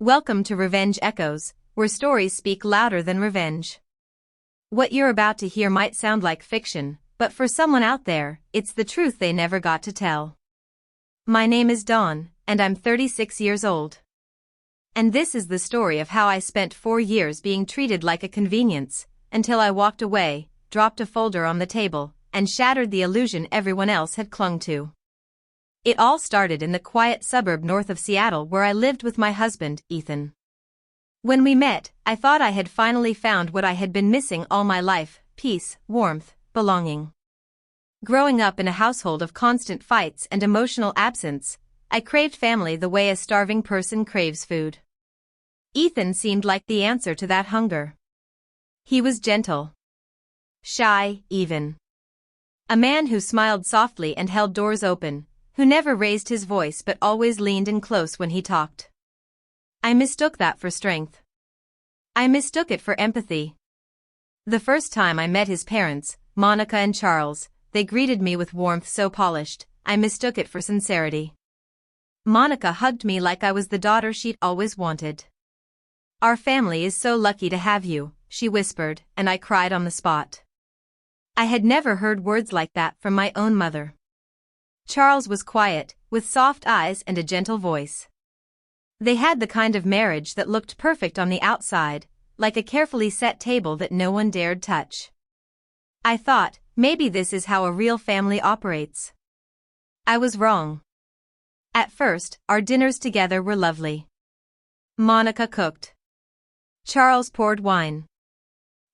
Welcome to Revenge Echoes, where stories speak louder than revenge. What you're about to hear might sound like fiction, but for someone out there, it's the truth they never got to tell. My name is Dawn, and I'm 36 years old. And this is the story of how I spent 4 years being treated like a convenience, until I walked away, dropped a folder on the table, and shattered the illusion everyone else had clung to. It all started in the quiet suburb north of Seattle where I lived with my husband, Ethan. When we met, I thought I had finally found what I had been missing all my life: peace, warmth, belonging. Growing up in a household of constant fights and emotional absence, I craved family the way a starving person craves food. Ethan seemed like the answer to that hunger. He was gentle, shy, even. A man who smiled softly and held doors open, who never raised his voice but always leaned in close when he talked. I mistook that for strength. I mistook it for empathy. The first time I met his parents, Monica and Charles, they greeted me with warmth so polished, I mistook it for sincerity. Monica hugged me like I was the daughter she'd always wanted. "Our family is so lucky to have you," she whispered, and I cried on the spot. I had never heard words like that from my own mother. Charles was quiet, with soft eyes and a gentle voice. They had the kind of marriage that looked perfect on the outside, like a carefully set table that no one dared touch. I thought, maybe this is how a real family operates. I was wrong. At first, our dinners together were lovely. Monica cooked. Charles poured wine.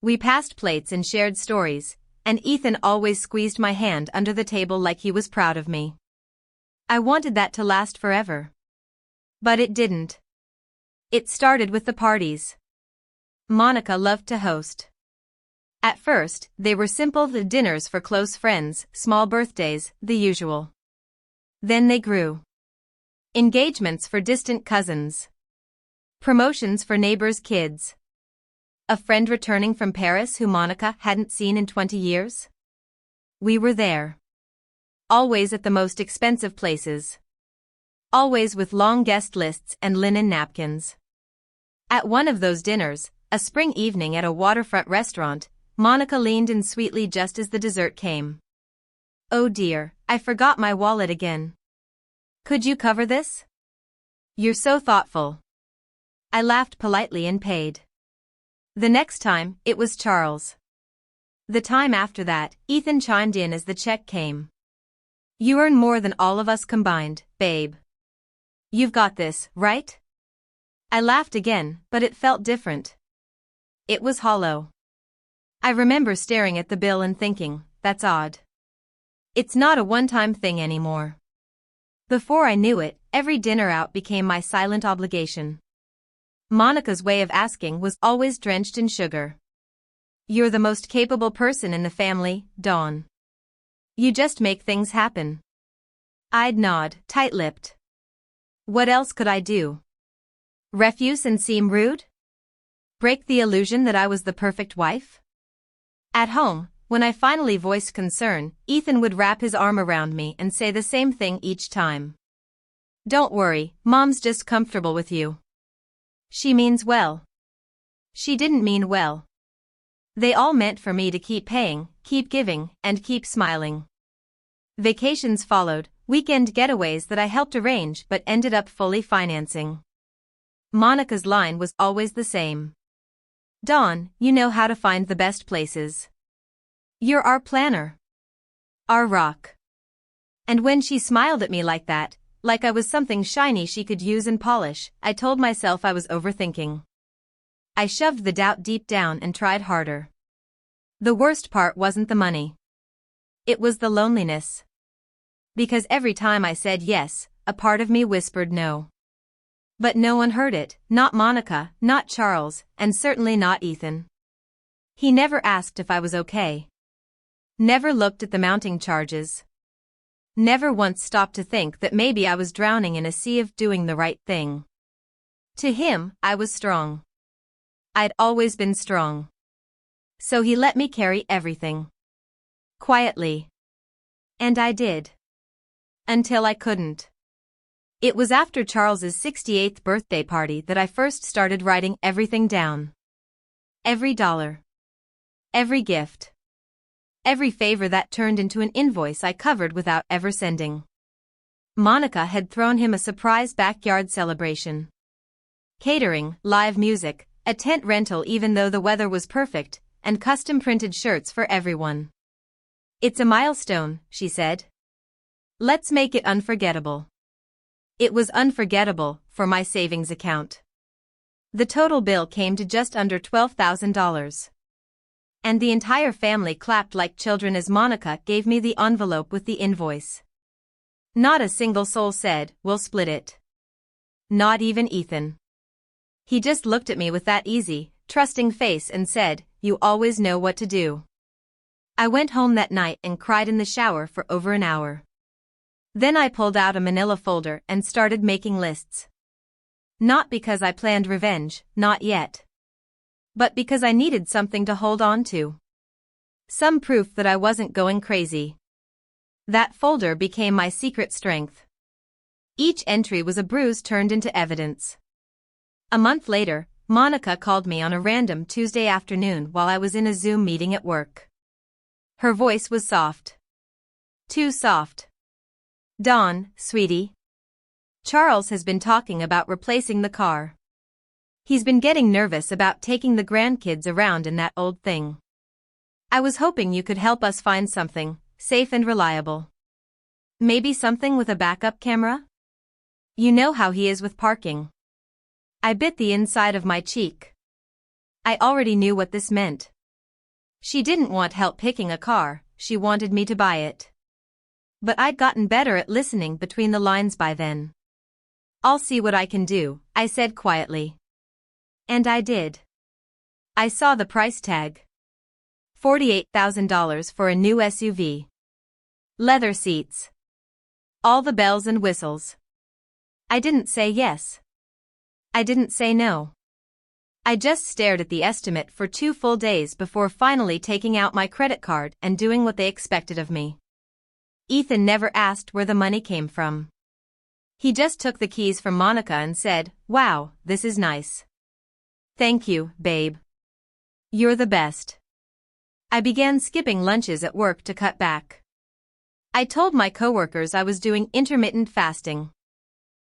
We passed plates and shared stories, and Ethan always squeezed my hand under the table like he was proud of me. I wanted that to last forever. But it didn't. It started with the parties. Monica loved to host. At first, they were simple dinners for close friends, small birthdays, the usual. Then they grew. Engagements for distant cousins. Promotions for neighbors' kids. A friend returning from Paris who Monica hadn't seen in 20 years? We were there. Always at the most expensive places. Always with long guest lists and linen napkins. At one of those dinners, a spring evening at a waterfront restaurant, Monica leaned in sweetly just as the dessert came. "Oh dear, I forgot my wallet again. Could you cover this? You're so thoughtful." I laughed politely and paid. The next time, it was Charles. The time after that, Ethan chimed in as the check came. "You earn more than all of us combined, babe. You've got this, right?" I laughed again, but it felt different. It was hollow. I remember staring at the bill and thinking, that's odd. It's not a one-time thing anymore. Before I knew it, every dinner out became my silent obligation. Monica's way of asking was always drenched in sugar. "You're the most capable person in the family, Dawn. You just make things happen." I'd nod, tight-lipped. What else could I do? Refuse and seem rude? Break the illusion that I was the perfect wife? At home, when I finally voiced concern, Ethan would wrap his arm around me and say the same thing each time. "Don't worry, Mom's just comfortable with you. She means well." She didn't mean well. They all meant for me to keep paying, keep giving, and keep smiling. Vacations followed, weekend getaways that I helped arrange but ended up fully financing. Monica's line was always the same. "Dawn, you know how to find the best places. You're our planner. Our rock." And when she smiled at me like that, like I was something shiny she could use and polish, I told myself I was overthinking. I shoved the doubt deep down and tried harder. The worst part wasn't the money. It was the loneliness. Because every time I said yes, a part of me whispered no. But no one heard it, not Monica, not Charles, and certainly not Ethan. He never asked if I was okay. Never looked at the mounting charges. Never once stopped to think that maybe I was drowning in a sea of doing the right thing. To him, I was strong. I'd always been strong. So he let me carry everything. Quietly. And I did. Until I couldn't. It was after Charles's 68th birthday party that I first started writing everything down. Every dollar. Every gift. Every favor that turned into an invoice I covered without ever sending. Monica had thrown him a surprise backyard celebration. Catering, live music, a tent rental even though the weather was perfect, and custom-printed shirts for everyone. "It's a milestone," she said. "Let's make it unforgettable." It was unforgettable for my savings account. The total bill came to just under $12,000. And the entire family clapped like children as Monica gave me the envelope with the invoice. Not a single soul said, "We'll split it." Not even Ethan. He just looked at me with that easy, trusting face and said, "You always know what to do." I went home that night and cried in the shower for over an hour. Then I pulled out a manila folder and started making lists. Not because I planned revenge, not yet. But because I needed something to hold on to. Some proof that I wasn't going crazy. That folder became my secret strength. Each entry was a bruise turned into evidence. A month later, Monica called me on a random Tuesday afternoon while I was in a Zoom meeting at work. Her voice was soft. Too soft. "Dawn, sweetie. Charles has been talking about replacing the car. He's been getting nervous about taking the grandkids around in that old thing. I was hoping you could help us find something safe and reliable. Maybe something with a backup camera? You know how he is with parking." I bit the inside of my cheek. I already knew what this meant. She didn't want help picking a car, she wanted me to buy it. But I'd gotten better at listening between the lines by then. "I'll see what I can do," I said quietly. And I did. I saw the price tag. $48,000 for a new SUV. Leather seats. All the bells and whistles. I didn't say yes. I didn't say no. I just stared at the estimate for 2 full days before finally taking out my credit card and doing what they expected of me. Ethan never asked where the money came from. He just took the keys from Monica and said, "Wow, this is nice. Thank you, babe. You're the best." I began skipping lunches at work to cut back. I told my coworkers I was doing intermittent fasting.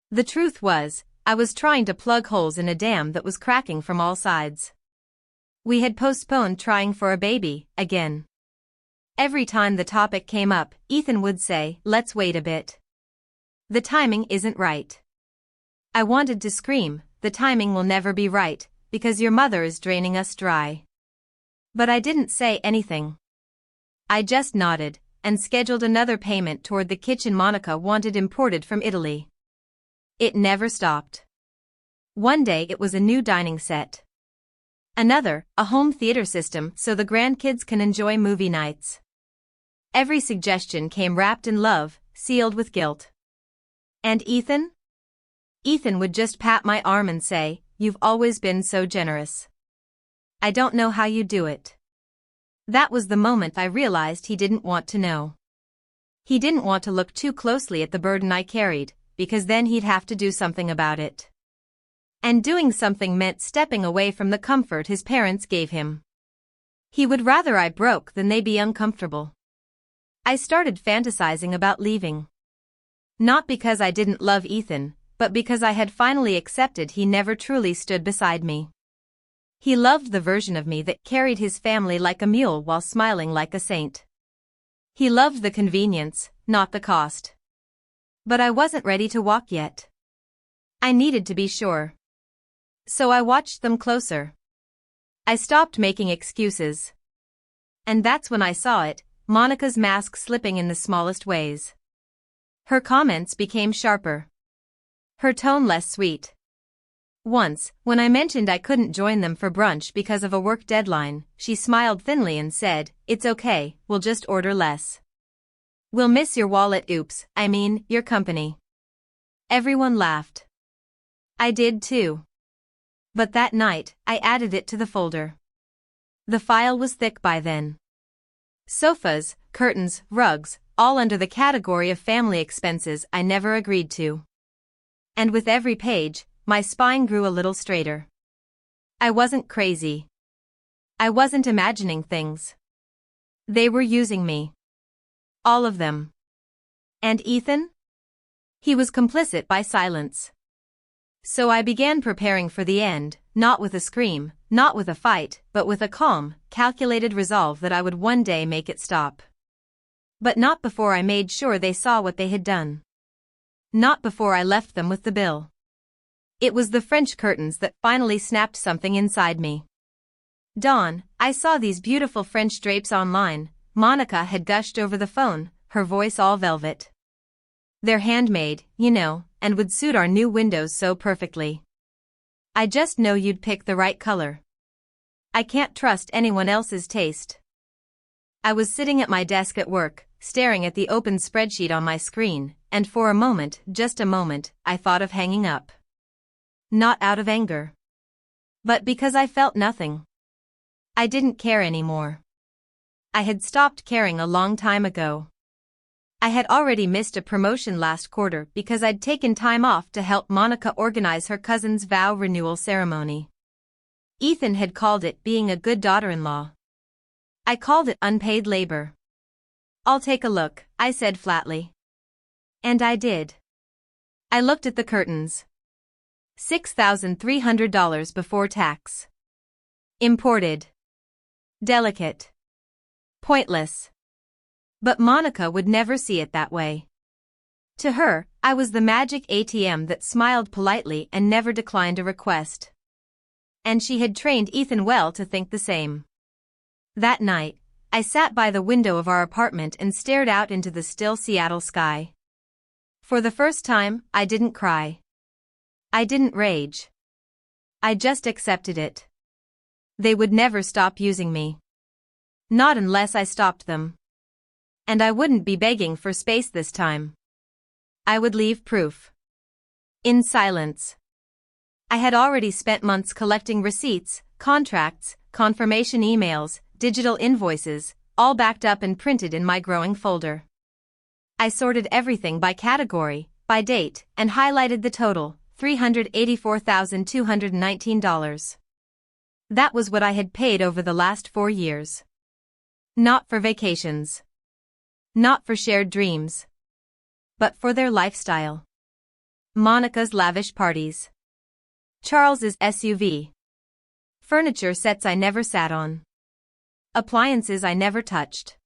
The truth was, I was trying to plug holes in a dam that was cracking from all sides. We had postponed trying for a baby, again. Every time the topic came up, Ethan would say, "Let's wait a bit. The timing isn't right." I wanted to scream, "The timing will never be right, because your mother is draining us dry." But I didn't say anything. I just nodded, and scheduled another payment toward the kitchen Monica wanted imported from Italy. It never stopped. One day it was a new dining set. Another, a home theater system so the grandkids can enjoy movie nights. Every suggestion came wrapped in love, sealed with guilt. And Ethan? Ethan would just pat my arm and say, "You've always been so generous. I don't know how you do it." That was the moment I realized he didn't want to know. He didn't want to look too closely at the burden I carried, because then he'd have to do something about it. And doing something meant stepping away from the comfort his parents gave him. He would rather I broke than they be uncomfortable. I started fantasizing about leaving. Not because I didn't love Ethan, but because I had finally accepted he never truly stood beside me. He loved the version of me that carried his family like a mule while smiling like a saint. He loved the convenience, not the cost. But I wasn't ready to walk yet. I needed to be sure. So I watched them closer. I stopped making excuses. And that's when I saw it, Monica's mask slipping in the smallest ways. Her comments became sharper. Her tone less sweet. Once, when I mentioned I couldn't join them for brunch because of a work deadline, she smiled thinly and said, "It's okay, we'll just order less. We'll miss your wallet, your company." Everyone laughed. I did too. But that night, I added it to the folder. The file was thick by then. Sofas, curtains, rugs, all under the category of family expenses I never agreed to. And with every page, my spine grew a little straighter. I wasn't crazy. I wasn't imagining things. They were using me. All of them. And Ethan? He was complicit by silence. So I began preparing for the end, not with a scream, not with a fight, but with a calm, calculated resolve that I would one day make it stop. But not before I made sure they saw what they had done. Not before I left them with the bill. It was the French curtains that finally snapped something inside me. Dawn, I saw these beautiful French drapes online, Monica had gushed over the phone, her voice all velvet. They're handmade, you know, and would suit our new windows so perfectly. I just know you'd pick the right color. I can't trust anyone else's taste. I was sitting at my desk at work, staring at the open spreadsheet on my screen, and for a moment, just a moment, I thought of hanging up. Not out of anger. But because I felt nothing. I didn't care anymore. I had stopped caring a long time ago. I had already missed a promotion last quarter because I'd taken time off to help Monica organize her cousin's vow renewal ceremony. Ethan had called it being a good daughter-in-law. I called it unpaid labor. I'll take a look, I said flatly. And I did. I looked at the curtains. $6,300 before tax. Imported. Delicate. Pointless. But Monica would never see it that way. To her, I was the magic ATM that smiled politely and never declined a request. And she had trained Ethan well to think the same. That night, I sat by the window of our apartment and stared out into the still Seattle sky. For the first time, I didn't cry. I didn't rage. I just accepted it. They would never stop using me. Not unless I stopped them. And I wouldn't be begging for space this time. I would leave proof. In silence. I had already spent months collecting receipts, contracts, confirmation emails, digital invoices, all backed up and printed in my growing folder. I sorted everything by category, by date, and highlighted the total, $384,219. That was what I had paid over the last 4 years. Not for vacations. Not for shared dreams. But for their lifestyle. Monica's lavish parties. Charles's SUV. Furniture sets I never sat on. Appliances I never touched.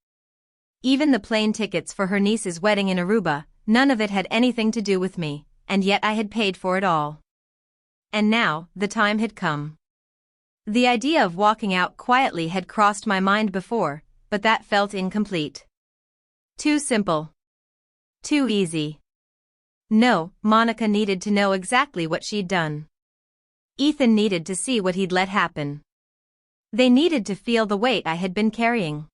Even the plane tickets for her niece's wedding in Aruba, none of it had anything to do with me, and yet I had paid for it all. And now, the time had come. The idea of walking out quietly had crossed my mind before, but that felt incomplete. Too simple. Too easy. No, Monica needed to know exactly what she'd done. Ethan needed to see what he'd let happen. They needed to feel the weight I had been carrying.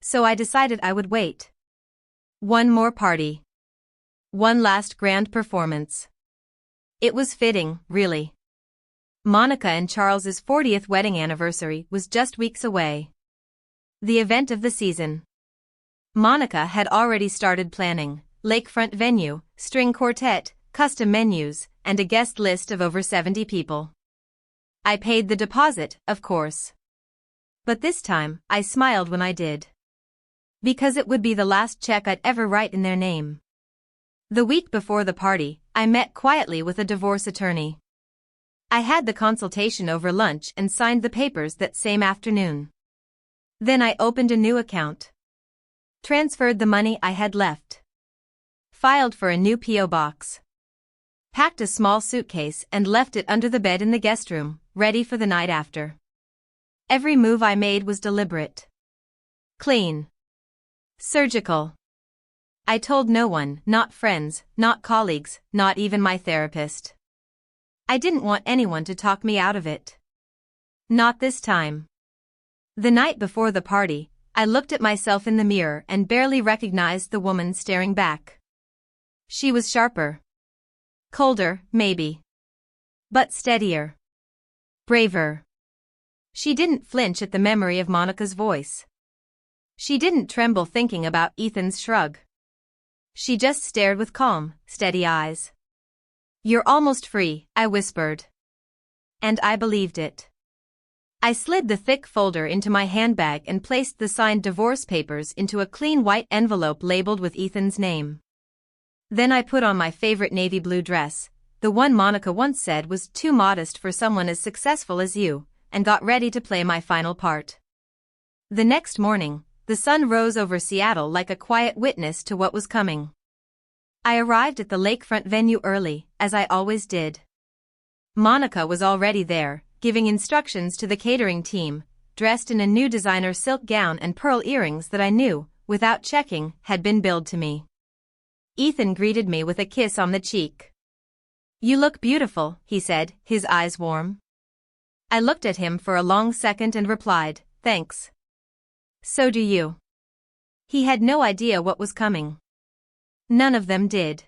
So I decided I would wait. One more party. One last grand performance. It was fitting, really. Monica and Charles's 40th wedding anniversary was just weeks away. The event of the season. Monica had already started planning, lakefront venue, string quartet, custom menus, and a guest list of over 70 people. I paid the deposit, of course. But this time, I smiled when I did. Because it would be the last check I'd ever write in their name. The week before the party, I met quietly with a divorce attorney. I had the consultation over lunch and signed the papers that same afternoon. Then I opened a new account. Transferred the money I had left. Filed for a new P.O. box. Packed a small suitcase and left it under the bed in the guest room, ready for the night after. Every move I made was deliberate. Clean. Surgical. I told no one, not friends, not colleagues, not even my therapist. I didn't want anyone to talk me out of it. Not this time. The night before the party, I looked at myself in the mirror and barely recognized the woman staring back. She was sharper. Colder, maybe. But steadier. Braver. She didn't flinch at the memory of Monica's voice. She didn't tremble thinking about Ethan's shrug. She just stared with calm, steady eyes. "You're almost free," I whispered. And I believed it. I slid the thick folder into my handbag and placed the signed divorce papers into a clean white envelope labeled with Ethan's name. Then I put on my favorite navy blue dress, the one Monica once said was too modest for someone as successful as you, and got ready to play my final part. The next morning, the sun rose over Seattle like a quiet witness to what was coming. I arrived at the lakefront venue early, as I always did. Monica was already there, giving instructions to the catering team, dressed in a new designer silk gown and pearl earrings that I knew, without checking, had been billed to me. Ethan greeted me with a kiss on the cheek. "You look beautiful," he said, his eyes warm. I looked at him for a long second and replied, "Thanks. So do you." He had no idea what was coming. None of them did.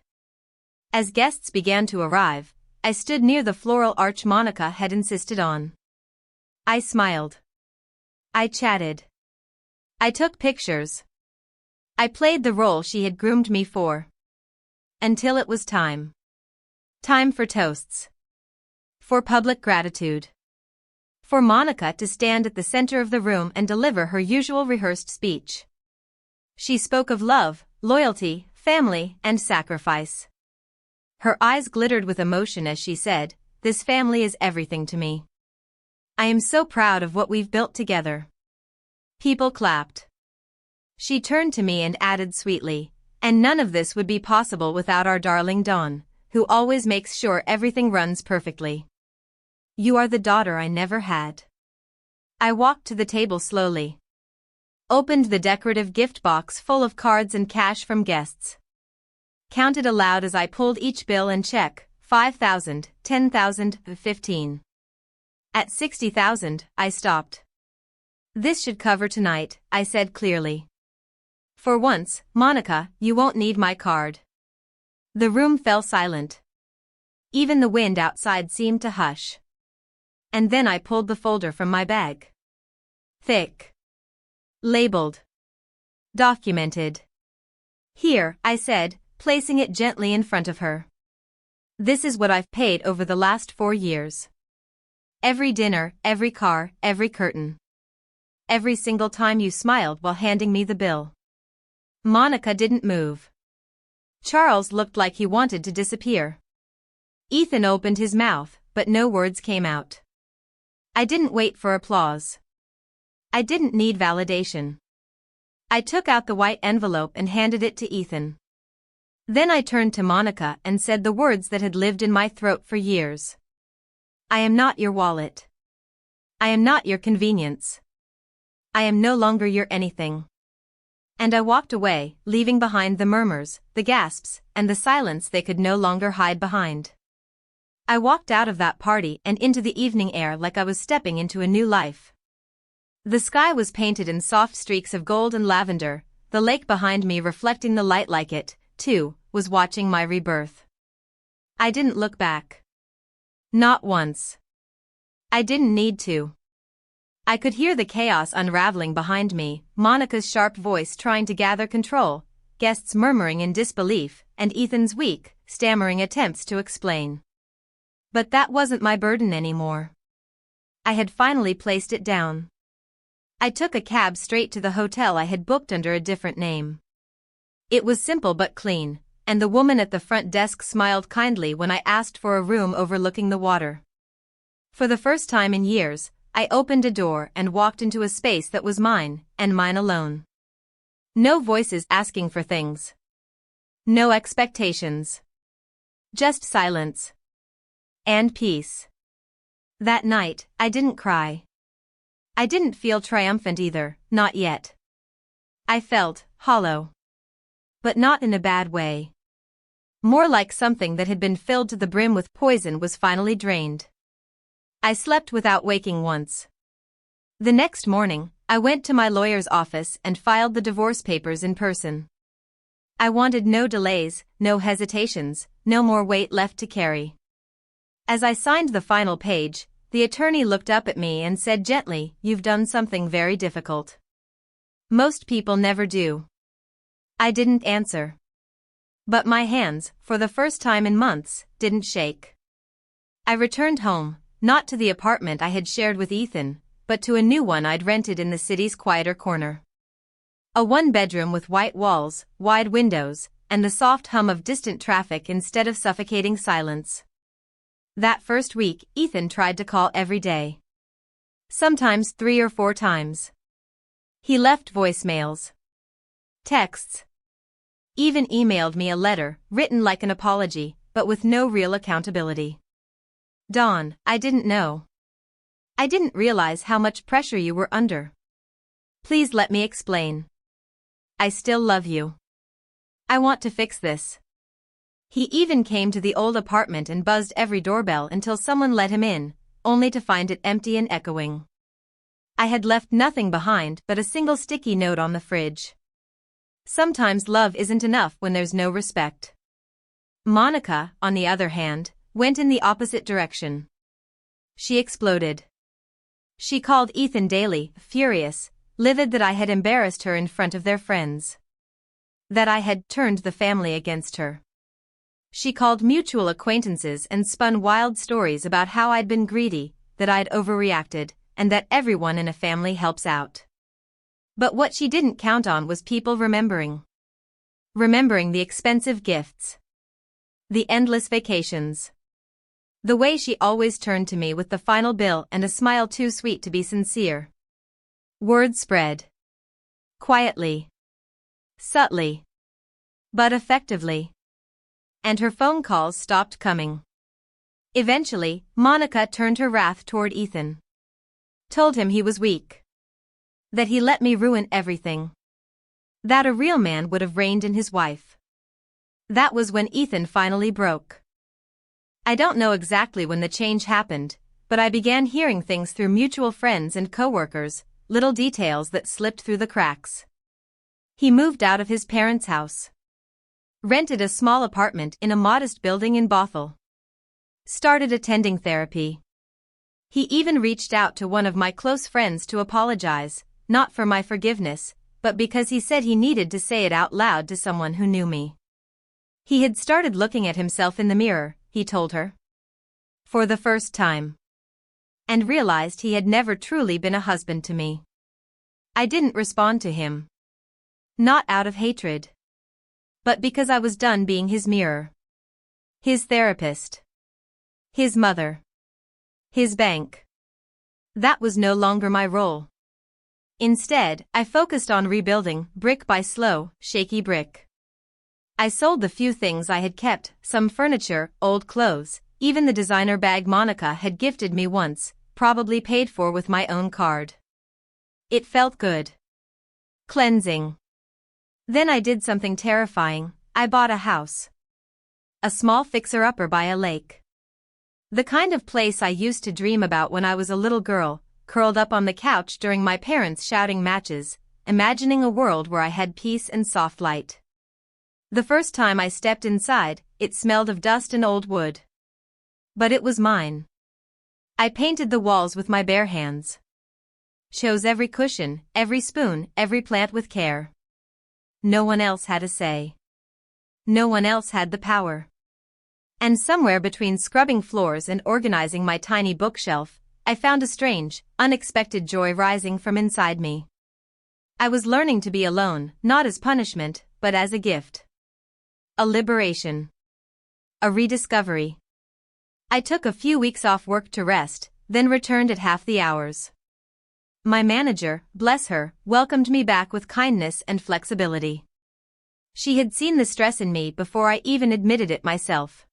As guests began to arrive, I stood near the floral arch Monica had insisted on. I smiled. I chatted. I took pictures. I played the role she had groomed me for. Until it was time. Time for toasts. For public gratitude. For Monica to stand at the center of the room and deliver her usual rehearsed speech. She spoke of love, loyalty, family, and sacrifice. Her eyes glittered with emotion as she said, "This family is everything to me. I am so proud of what we've built together." People clapped. She turned to me and added sweetly, "And none of this would be possible without our darling Dawn, who always makes sure everything runs perfectly. You are the daughter I never had." I walked to the table slowly. Opened the decorative gift box full of cards and cash from guests. Counted aloud as I pulled each bill and check, 5,000, 10,000, 15. At 60,000, I stopped. "This should cover tonight," I said clearly. "For once, Monica, you won't need my card." The room fell silent. Even the wind outside seemed to hush. And then I pulled the folder from my bag. Thick. Labeled. Documented. "Here," I said, placing it gently in front of her. "This is what I've paid over the last 4 years. Every dinner, every car, every curtain. Every single time you smiled while handing me the bill." Monica didn't move. Charles looked like he wanted to disappear. Ethan opened his mouth, but no words came out. I didn't wait for applause. I didn't need validation. I took out the white envelope and handed it to Ethan. Then I turned to Monica and said the words that had lived in my throat for years. "I am not your wallet. I am not your convenience. I am no longer your anything." And I walked away, leaving behind the murmurs, the gasps, and the silence they could no longer hide behind. I walked out of that party and into the evening air like I was stepping into a new life. The sky was painted in soft streaks of gold and lavender, the lake behind me reflecting the light like it, too, was watching my rebirth. I didn't look back. Not once. I didn't need to. I could hear the chaos unraveling behind me, Monica's sharp voice trying to gather control, guests murmuring in disbelief, and Ethan's weak, stammering attempts to explain. But that wasn't my burden anymore. I had finally placed it down. I took a cab straight to the hotel I had booked under a different name. It was simple but clean, and the woman at the front desk smiled kindly when I asked for a room overlooking the water. For the first time in years, I opened a door and walked into a space that was mine, and mine alone. No voices asking for things. No expectations. Just silence. And peace. That night, I didn't cry. I didn't feel triumphant either, not yet. I felt hollow. But not in a bad way. More like something that had been filled to the brim with poison was finally drained. I slept without waking once. The next morning, I went to my lawyer's office and filed the divorce papers in person. I wanted no delays, no hesitations, no more weight left to carry. As I signed the final page, the attorney looked up at me and said gently, "You've done something very difficult. Most people never do." I didn't answer. But my hands, for the first time in months, didn't shake. I returned home, not to the apartment I had shared with Ethan, but to a new one I'd rented in the city's quieter corner. A one-bedroom with white walls, wide windows, and the soft hum of distant traffic instead of suffocating silence. That first week, Ethan tried to call every day. Sometimes 3 or 4 times. He left voicemails, texts, even emailed me a letter, written like an apology, but with no real accountability. Dawn, I didn't know. I didn't realize how much pressure you were under. Please let me explain. I still love you. I want to fix this. He even came to the old apartment and buzzed every doorbell until someone let him in, only to find it empty and echoing. I had left nothing behind but a single sticky note on the fridge. Sometimes love isn't enough when there's no respect. Monica, on the other hand, went in the opposite direction. She exploded. She called Ethan daily, furious, livid that I had embarrassed her in front of their friends. That I had turned the family against her. She called mutual acquaintances and spun wild stories about how I'd been greedy, that I'd overreacted, and that everyone in a family helps out. But what she didn't count on was people remembering. Remembering the expensive gifts. The endless vacations. The way she always turned to me with the final bill and a smile too sweet to be sincere. Word spread. Quietly. Subtly. But effectively. And her phone calls stopped coming. Eventually, Monica turned her wrath toward Ethan. Told him he was weak. That he let me ruin everything. That a real man would have reigned in his wife. That was when Ethan finally broke. I don't know exactly when the change happened, but I began hearing things through mutual friends and coworkers, little details that slipped through the cracks. He moved out of his parents' house. Rented a small apartment in a modest building in Bothell. Started attending therapy. He even reached out to one of my close friends to apologize, not for my forgiveness, but because he said he needed to say it out loud to someone who knew me. He had started looking at himself in the mirror, he told her. For the first time. And realized he had never truly been a husband to me. I didn't respond to him. Not out of hatred. But because I was done being his mirror. His therapist. His mother. His bank. That was no longer my role. Instead, I focused on rebuilding, brick by slow, shaky brick. I sold the few things I had kept, some furniture, old clothes, even the designer bag Monica had gifted me once, probably paid for with my own card. It felt good. Cleansing. Then I did something terrifying. I bought a house. A small fixer-upper by a lake. The kind of place I used to dream about when I was a little girl, curled up on the couch during my parents' shouting matches, imagining a world where I had peace and soft light. The first time I stepped inside, it smelled of dust and old wood. But it was mine. I painted the walls with my bare hands. Chose every cushion, every spoon, every plant with care. No one else had a say. No one else had the power. And somewhere between scrubbing floors and organizing my tiny bookshelf, I found a strange, unexpected joy rising from inside me. I was learning to be alone, not as punishment, but as a gift. A liberation. A rediscovery. I took a few weeks off work to rest, then returned at half the hours. My manager, bless her, welcomed me back with kindness and flexibility. She had seen the stress in me before I even admitted it myself.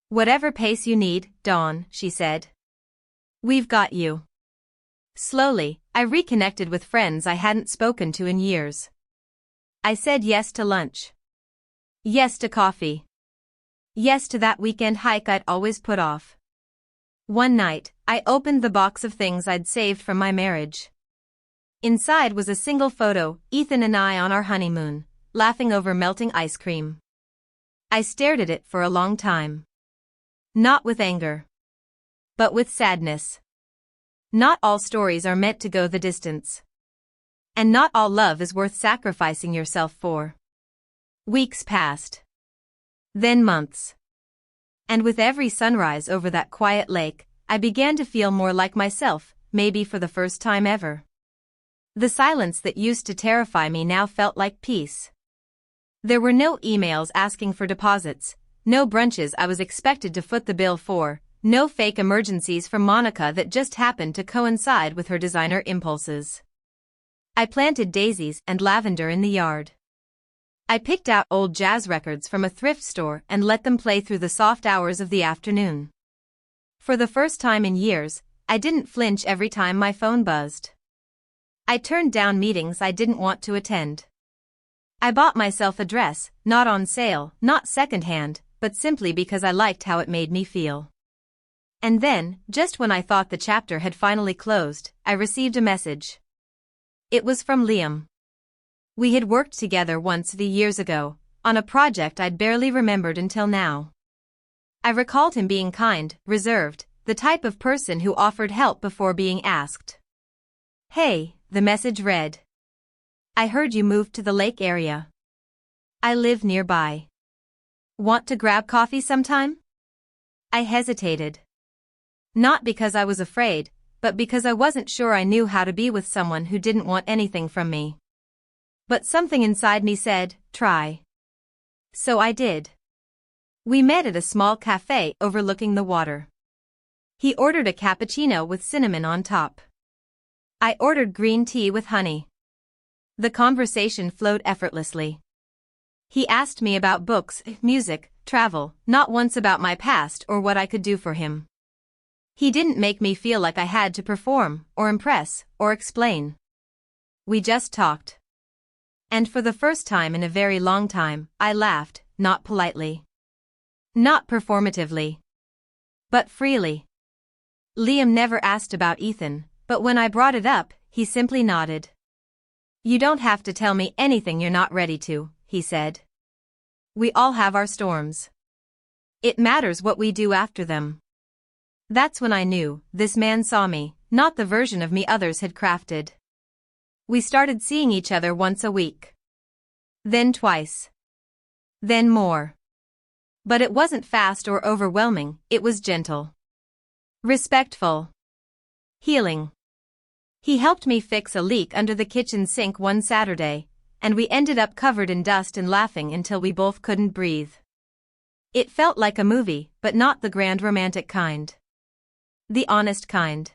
Whatever pace you need, Dawn, she said. We've got you. Slowly, I reconnected with friends I hadn't spoken to in years. I said yes to lunch. Yes to coffee. Yes to that weekend hike I'd always put off. One night, I opened the box of things I'd saved from my marriage. Inside was a single photo, Ethan and I on our honeymoon, laughing over melting ice cream. I stared at it for a long time. Not with anger. But with sadness. Not all stories are meant to go the distance. And not all love is worth sacrificing yourself for. Weeks passed. then months. And with every sunrise over that quiet lake, I began to feel more like myself, maybe for the first time ever. The silence that used to terrify me now felt like peace. There were no emails asking for deposits, no brunches I was expected to foot the bill for, no fake emergencies from Monica that just happened to coincide with her designer impulses. I planted daisies and lavender in the yard. I picked out old jazz records from a thrift store and let them play through the soft hours of the afternoon. For the first time in years, I didn't flinch every time my phone buzzed. I turned down meetings I didn't want to attend. I bought myself a dress, not on sale, not secondhand, but simply because I liked how it made me feel. And then, just when I thought the chapter had finally closed, I received a message. It was from Liam. We had worked together once years ago, on a project I'd barely remembered until now. I recalled him being kind, reserved, the type of person who offered help before being asked. Hey, the message read. I heard you moved to the lake area. I live nearby. Want to grab coffee sometime? I hesitated. Not because I was afraid, but because I wasn't sure I knew how to be with someone who didn't want anything from me. But something inside me said, try. So I did. We met at a small cafe overlooking the water. He ordered a cappuccino with cinnamon on top. I ordered green tea with honey. The conversation flowed effortlessly. He asked me about books, music, travel, not once about my past or what I could do for him. He didn't make me feel like I had to perform, or impress, or explain. We just talked. And for the first time in a very long time, I laughed, not politely. Not performatively. But freely. Liam never asked about Ethan, but when I brought it up, he simply nodded. You don't have to tell me anything you're not ready to, he said. We all have our storms. It matters what we do after them. That's when I knew, this man saw me, not the version of me others had crafted. We started seeing each other once a week. Then twice. Then more. But it wasn't fast or overwhelming, it was gentle. Respectful. Healing. He helped me fix a leak under the kitchen sink one Saturday, and we ended up covered in dust and laughing until we both couldn't breathe. It felt like a movie, but not the grand romantic kind. The honest kind.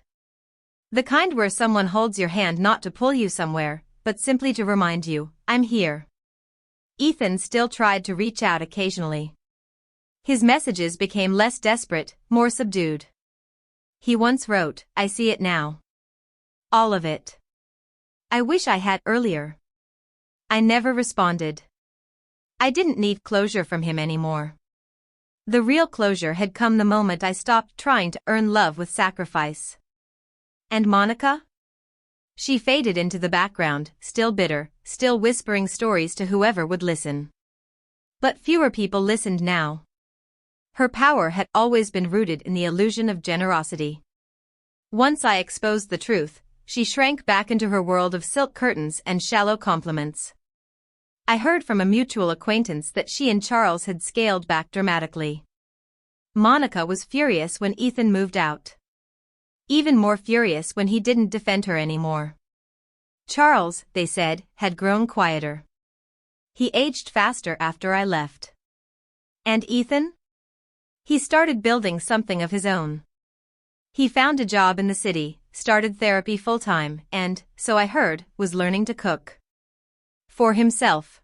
The kind where someone holds your hand not to pull you somewhere, but simply to remind you, I'm here. Ethan still tried to reach out occasionally. His messages became less desperate, more subdued. He once wrote, I see it now. All of it. I wish I had earlier. I never responded. I didn't need closure from him anymore. The real closure had come the moment I stopped trying to earn love with sacrifice. And Monica? She faded into the background, still bitter, still whispering stories to whoever would listen. But fewer people listened now. Her power had always been rooted in the illusion of generosity. Once I exposed the truth, she shrank back into her world of silk curtains and shallow compliments. I heard from a mutual acquaintance that she and Charles had scaled back dramatically. Monica was furious when Ethan moved out. Even more furious when he didn't defend her anymore. Charles, they said, had grown quieter. He aged faster after I left. And Ethan? He started building something of his own. He found a job in the city, started therapy full-time, and, so I heard, was learning to cook. For himself.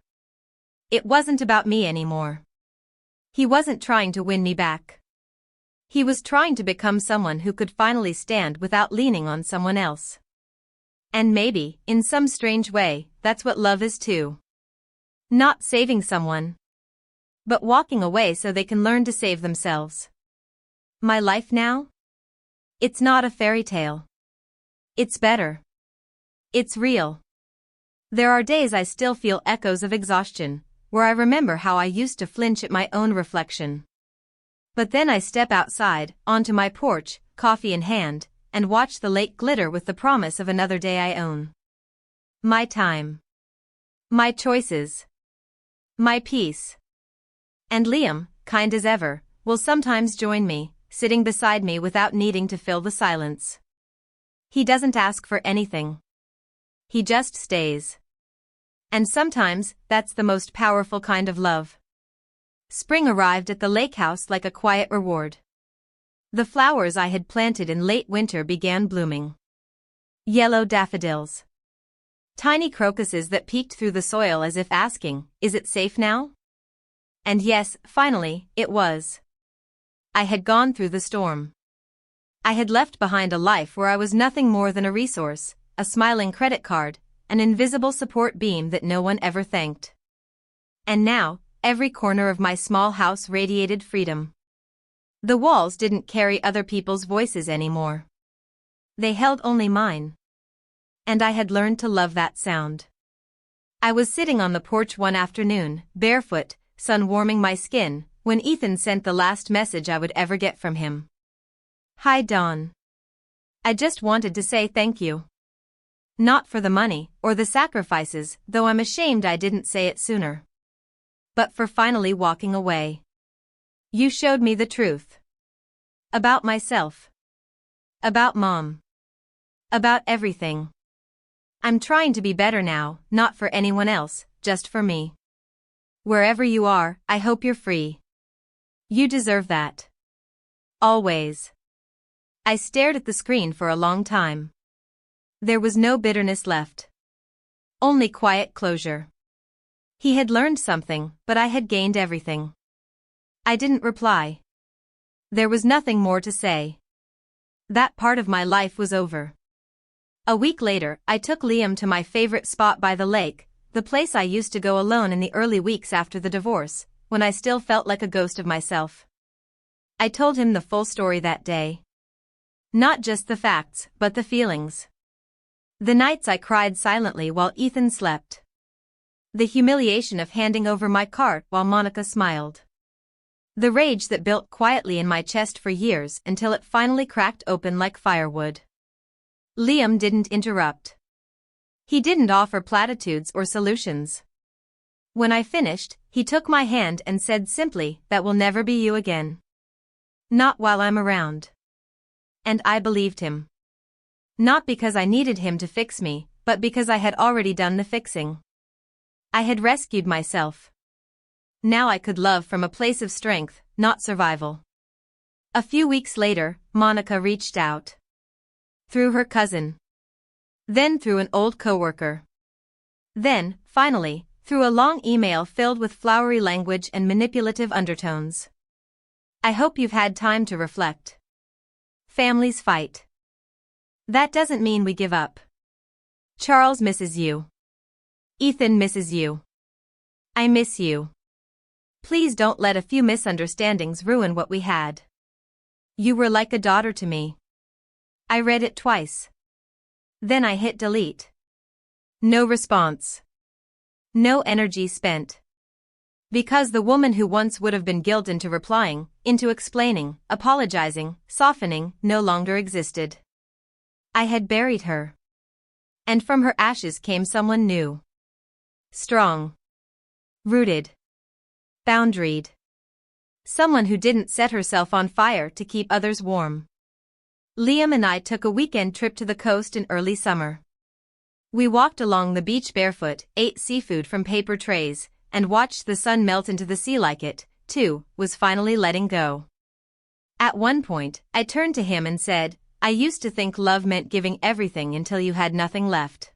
It wasn't about me anymore. He wasn't trying to win me back. He was trying to become someone who could finally stand without leaning on someone else. And maybe, in some strange way, that's what love is too. Not saving someone, but walking away so they can learn to save themselves. My life now? It's not a fairy tale. It's better. It's real. There are days I still feel echoes of exhaustion, where I remember how I used to flinch at my own reflection. But then I step outside, onto my porch, coffee in hand, and watch the lake glitter with the promise of another day I own. My time. My choices. My peace. And Liam, kind as ever, will sometimes join me, sitting beside me without needing to fill the silence. He doesn't ask for anything. He just stays. And sometimes, that's the most powerful kind of love. Spring arrived at the lake house like a quiet reward. The flowers I had planted in late winter began blooming. Yellow daffodils. Tiny crocuses that peeked through the soil as if asking, "Is it safe now?" And yes, finally, it was. I had gone through the storm. I had left behind a life where I was nothing more than a resource, a smiling credit card, an invisible support beam that no one ever thanked. And now, every corner of my small house radiated freedom. The walls didn't carry other people's voices anymore. They held only mine. And I had learned to love that sound. I was sitting on the porch one afternoon, barefoot, sun warming my skin, when Ethan sent the last message I would ever get from him. "Hi Dawn. I just wanted to say thank you. Not for the money, or the sacrifices, though I'm ashamed I didn't say it sooner. But for finally walking away. You showed me the truth. About myself. About Mom. About everything. I'm trying to be better now, not for anyone else, just for me. Wherever you are, I hope you're free. You deserve that. Always." I stared at the screen for a long time. There was no bitterness left. Only quiet closure. He had learned something, but I had gained everything. I didn't reply. There was nothing more to say. That part of my life was over. A week later, I took Liam to my favorite spot by the lake, the place I used to go alone in the early weeks after the divorce, when I still felt like a ghost of myself. I told him the full story that day. Not just the facts, but the feelings. The nights I cried silently while Ethan slept. The humiliation of handing over my cart while Monica smiled. The rage that built quietly in my chest for years until it finally cracked open like firewood. Liam didn't interrupt. He didn't offer platitudes or solutions. When I finished, he took my hand and said simply, "That will never be you again. Not while I'm around." And I believed him. Not because I needed him to fix me, but because I had already done the fixing. I had rescued myself. Now I could love from a place of strength, not survival. A few weeks later, Monica reached out. Through her cousin. Then through an old coworker. Then, finally, through a long email filled with flowery language and manipulative undertones. "I hope you've had time to reflect. Families fight. That doesn't mean we give up. Charles misses you. Ethan misses you. I miss you. Please don't let a few misunderstandings ruin what we had. You were like a daughter to me." I read it twice. Then I hit delete. No response. No energy spent. Because the woman who once would have been guilted into replying, into explaining, apologizing, softening, no longer existed. I had buried her. And from her ashes came someone new. Strong. Rooted. Boundaried. Someone who didn't set herself on fire to keep others warm. Liam and I took a weekend trip to the coast in early summer. We walked along the beach barefoot, ate seafood from paper trays, and watched the sun melt into the sea like it, too, was finally letting go. At one point, I turned to him and said, "I used to think love meant giving everything until you had nothing left."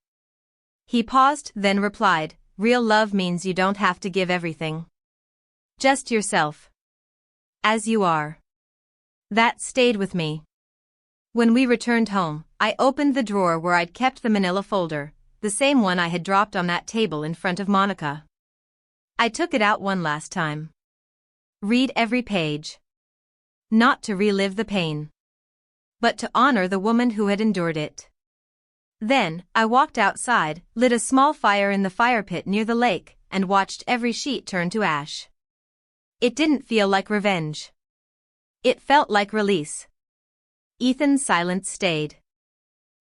He paused, then replied, "Real love means you don't have to give everything. Just yourself. As you are." That stayed with me. When we returned home, I opened the drawer where I'd kept the manila folder, the same one I had dropped on that table in front of Monica. I took it out one last time. Read every page. Not to relive the pain, but to honor the woman who had endured it. Then, I walked outside, lit a small fire in the fire pit near the lake, and watched every sheet turn to ash. It didn't feel like revenge. It felt like release. Ethan's silence stayed.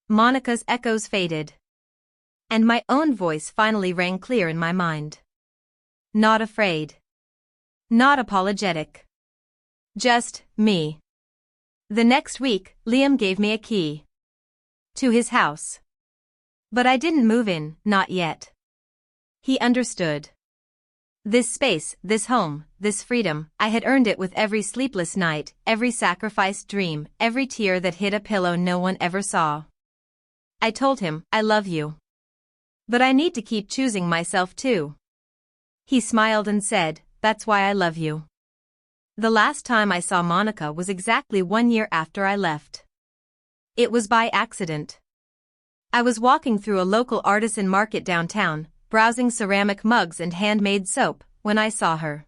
Monica's echoes faded. And my own voice finally rang clear in my mind. Not afraid. Not apologetic. Just me. The next week, Liam gave me a key to his house. But I didn't move in, not yet. He understood. This space, this home, this freedom, I had earned it with every sleepless night, every sacrificed dream, every tear that hit a pillow no one ever saw. I told him, I love you. But I need to keep choosing myself too. He smiled and said, that's why I love you. The last time I saw Monica was exactly 1 year after I left. It was by accident. I was walking through a local artisan market downtown, browsing ceramic mugs and handmade soap, when I saw her.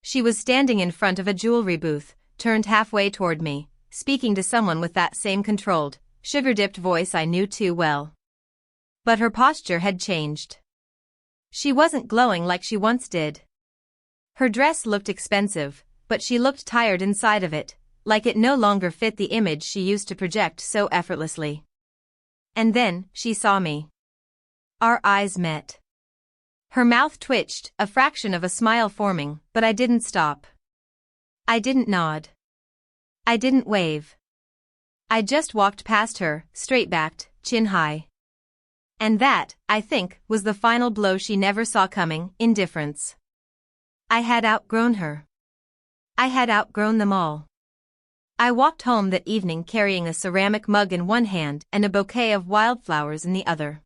She was standing in front of a jewelry booth, turned halfway toward me, speaking to someone with that same controlled, sugar-dipped voice I knew too well. But her posture had changed. She wasn't glowing like she once did. Her dress looked expensive, but she looked tired inside of it, like it no longer fit the image she used to project so effortlessly. And then, she saw me. Our eyes met. Her mouth twitched, a fraction of a smile forming, but I didn't stop. I didn't nod. I didn't wave. I just walked past her, straight-backed, chin high. And that, I think, was the final blow she never saw coming, indifference. I had outgrown her. I had outgrown them all. I walked home that evening carrying a ceramic mug in one hand and a bouquet of wildflowers in the other.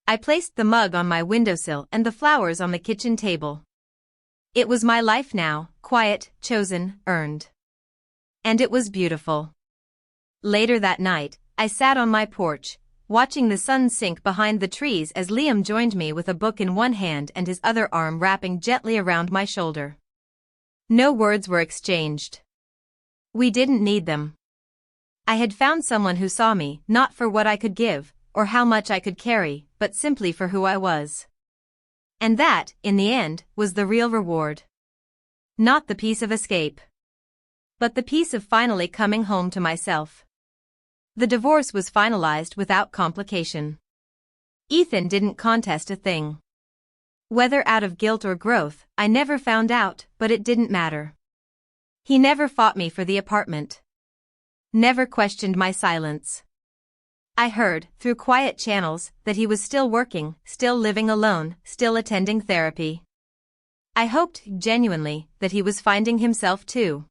I placed the mug on my windowsill and the flowers on the kitchen table. It was my life now, quiet, chosen, earned. And it was beautiful. Later that night, I sat on my porch, watching the sun sink behind the trees as Liam joined me with a book in one hand and his other arm wrapping gently around my shoulder. No words were exchanged. We didn't need them. I had found someone who saw me, not for what I could give, or how much I could carry, but simply for who I was. And that, in the end, was the real reward. Not the peace of escape, but the peace of finally coming home to myself. The divorce was finalized without complication. Ethan didn't contest a thing. Whether out of guilt or growth, I never found out, but it didn't matter. He never fought me for the apartment. Never questioned my silence. I heard, through quiet channels, that he was still working, still living alone, still attending therapy. I hoped, genuinely, that he was finding himself too.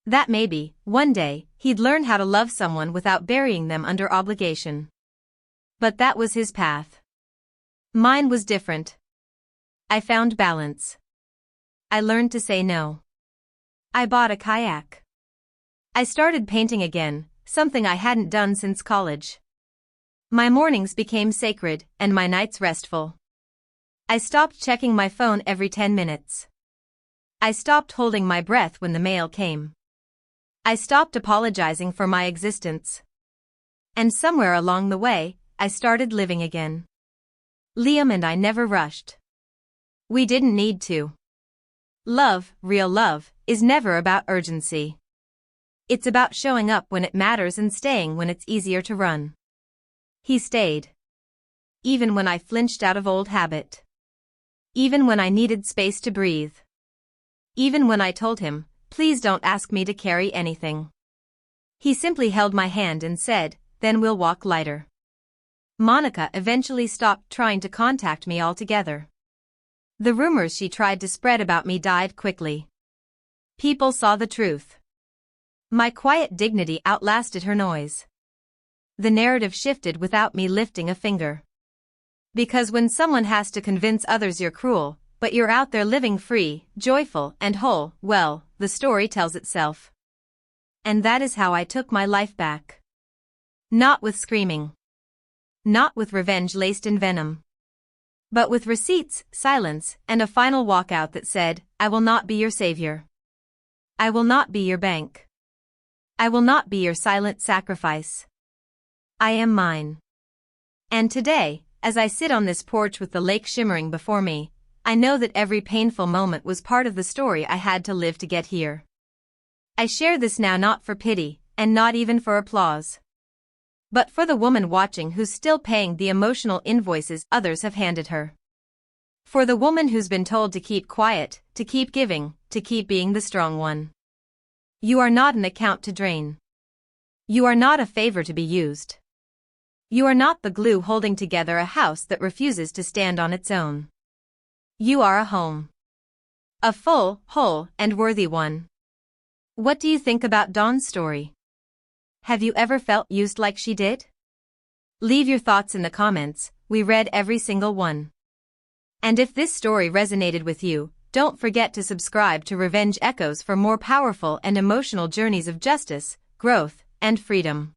That maybe, one day, he'd learn how to love someone without burying them under obligation. But that was his path. Mine was different. I found balance. I learned to say no. I bought a kayak. I started painting again, something I hadn't done since college. My mornings became sacred, and my nights restful. I stopped checking my phone every 10 minutes. I stopped holding my breath when the mail came. I stopped apologizing for my existence. And somewhere along the way, I started living again. Liam and I never rushed. We didn't need to. Love, real love, is never about urgency. It's about showing up when it matters and staying when it's easier to run. He stayed. Even when I flinched out of old habit. Even when I needed space to breathe. Even when I told him, please don't ask me to carry anything. He simply held my hand and said, then we'll walk lighter. Monica eventually stopped trying to contact me altogether. The rumors she tried to spread about me died quickly. People saw the truth. My quiet dignity outlasted her noise. The narrative shifted without me lifting a finger. Because when someone has to convince others you're cruel, but you're out there living free, joyful, and whole, well, the story tells itself. And that is how I took my life back. Not with screaming. Not with revenge laced in venom. But with receipts, silence, and a final walkout that said, I will not be your savior. I will not be your bank. I will not be your silent sacrifice. I am mine. And today, as I sit on this porch with the lake shimmering before me, I know that every painful moment was part of the story I had to live to get here. I share this now not for pity, and not even for applause. But for the woman watching who's still paying the emotional invoices others have handed her. For the woman who's been told to keep quiet, to keep giving, to keep being the strong one. You are not an account to drain. You are not a favor to be used. You are not the glue holding together a house that refuses to stand on its own. You are a home. A full, whole, and worthy one. What do you think about Dawn's story? Have you ever felt used like she did? Leave your thoughts in the comments, we read every single one. And if this story resonated with you, don't forget to subscribe to Revenge Echoes for more powerful and emotional journeys of justice, growth, and freedom.